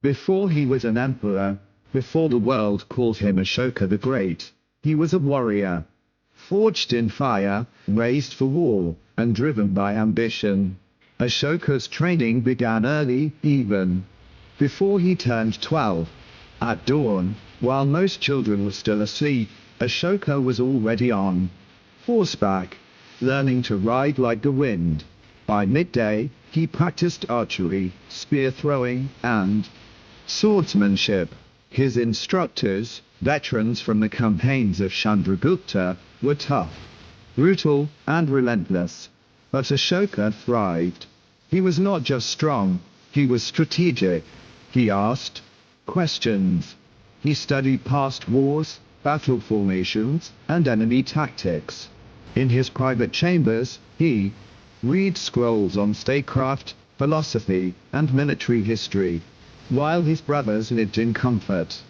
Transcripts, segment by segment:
Before he was an emperor, before the world called him Ashoka the Great, he was a warrior. Forged in fire, raised for war, and driven by ambition. Ashoka's training began early, even before he turned 12. At dawn, while most children were still asleep, Ashoka was already on horseback, learning to ride like the wind. By midday, he practiced archery, spear throwing, and swordsmanship. His instructors, veterans from the campaigns of Chandragupta, were tough, brutal, and relentless. But Ashoka thrived. He was not just strong, he was strategic. He asked questions. He studied past wars, battle formations, and enemy tactics. In his private chambers, he read scrolls on statecraft, philosophy, and military history, while his brothers lived in comfort.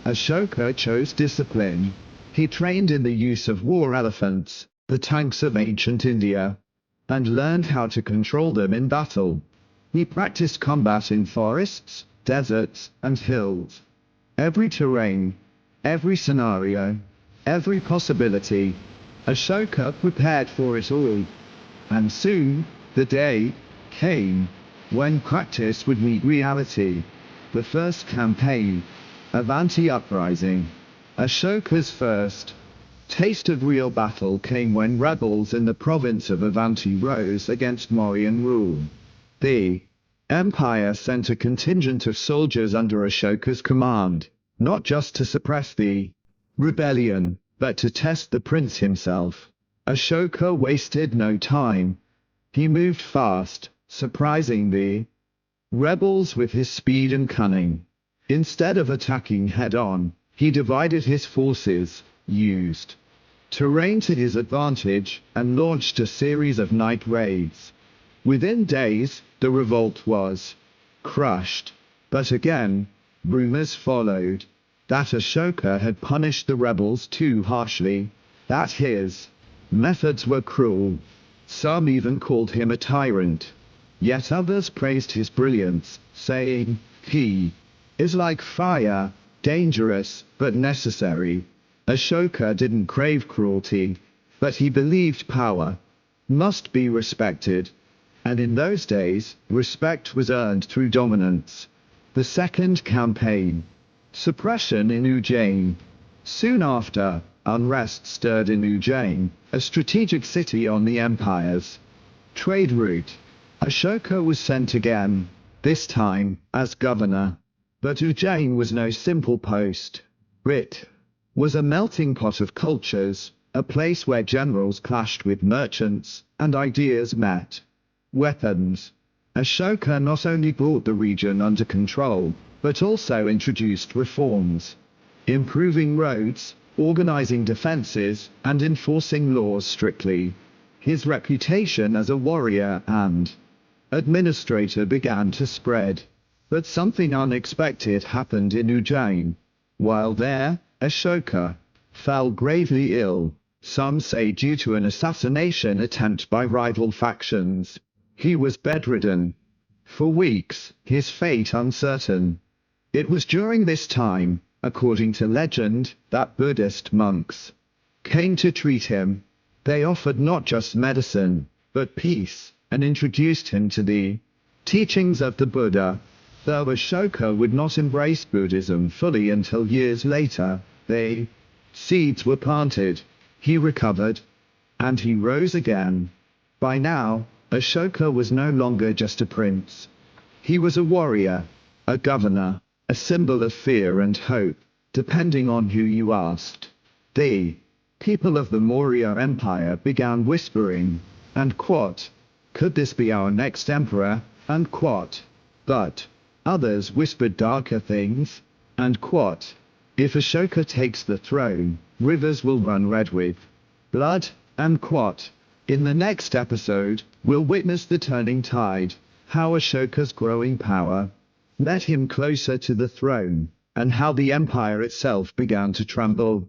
Ashoka chose discipline. He trained in the use of war elephants, the tanks of ancient India, and learned how to control them in battle. He practiced combat in forests, deserts, and hills. Every terrain, every scenario, every possibility, Ashoka prepared for it all. And soon, the day came when practice would meet reality. The first campaign, Avanti Uprising. Ashoka's first taste of real battle came when rebels in the province of Avanti rose against Mauryan rule. The empire sent a contingent of soldiers under Ashoka's command, not just to suppress the rebellion, but to test the prince himself. Ashoka wasted no time. He moved fast, surprising the rebels with his speed and cunning. Instead of attacking head-on, he divided his forces, used terrain to his advantage, and launched a series of night raids. Within days, the revolt was crushed. But again, rumors followed that Ashoka had punished the rebels too harshly, that his methods were cruel. Some even called him a tyrant. Yet others praised his brilliance, saying, "He is like fire, dangerous, but necessary." Ashoka didn't crave cruelty, but he believed power must be respected. And in those days, respect was earned through dominance. The second campaign, suppression in Ujjain. Soon after, unrest stirred in Ujjain, a strategic city on the empire's trade route. Ashoka was sent again, this time as governor. But Ujjain was no simple post. It was a melting pot of cultures, a place where generals clashed with merchants, and ideas met. Weapons. Ashoka not only brought the region under control, but also introduced reforms, improving roads, organizing defenses, and enforcing laws strictly. His reputation as a warrior and administrator began to spread. But something unexpected happened in Ujjain. While there, Ashoka fell gravely ill, some say due to an assassination attempt by rival factions. He was bedridden for weeks, his fate uncertain. It was during this time, according to legend, that Buddhist monks came to treat him. They offered not just medicine, but peace, and introduced him to the teachings of the Buddha. Though Ashoka would not embrace Buddhism fully until years later, the seeds were planted. He recovered, and he rose again. By now, Ashoka was no longer just a prince. He was a warrior, a governor, a symbol of fear and hope, depending on who you asked. The people of the Maurya Empire began whispering, and quote, "Could this be our next emperor?" unquote. But others whispered darker things, and quote, "If Ashoka takes the throne, rivers will run red with blood," unquote. In the next episode, we'll witness the turning tide, how Ashoka's growing power led him closer to the throne, and how the empire itself began to tremble.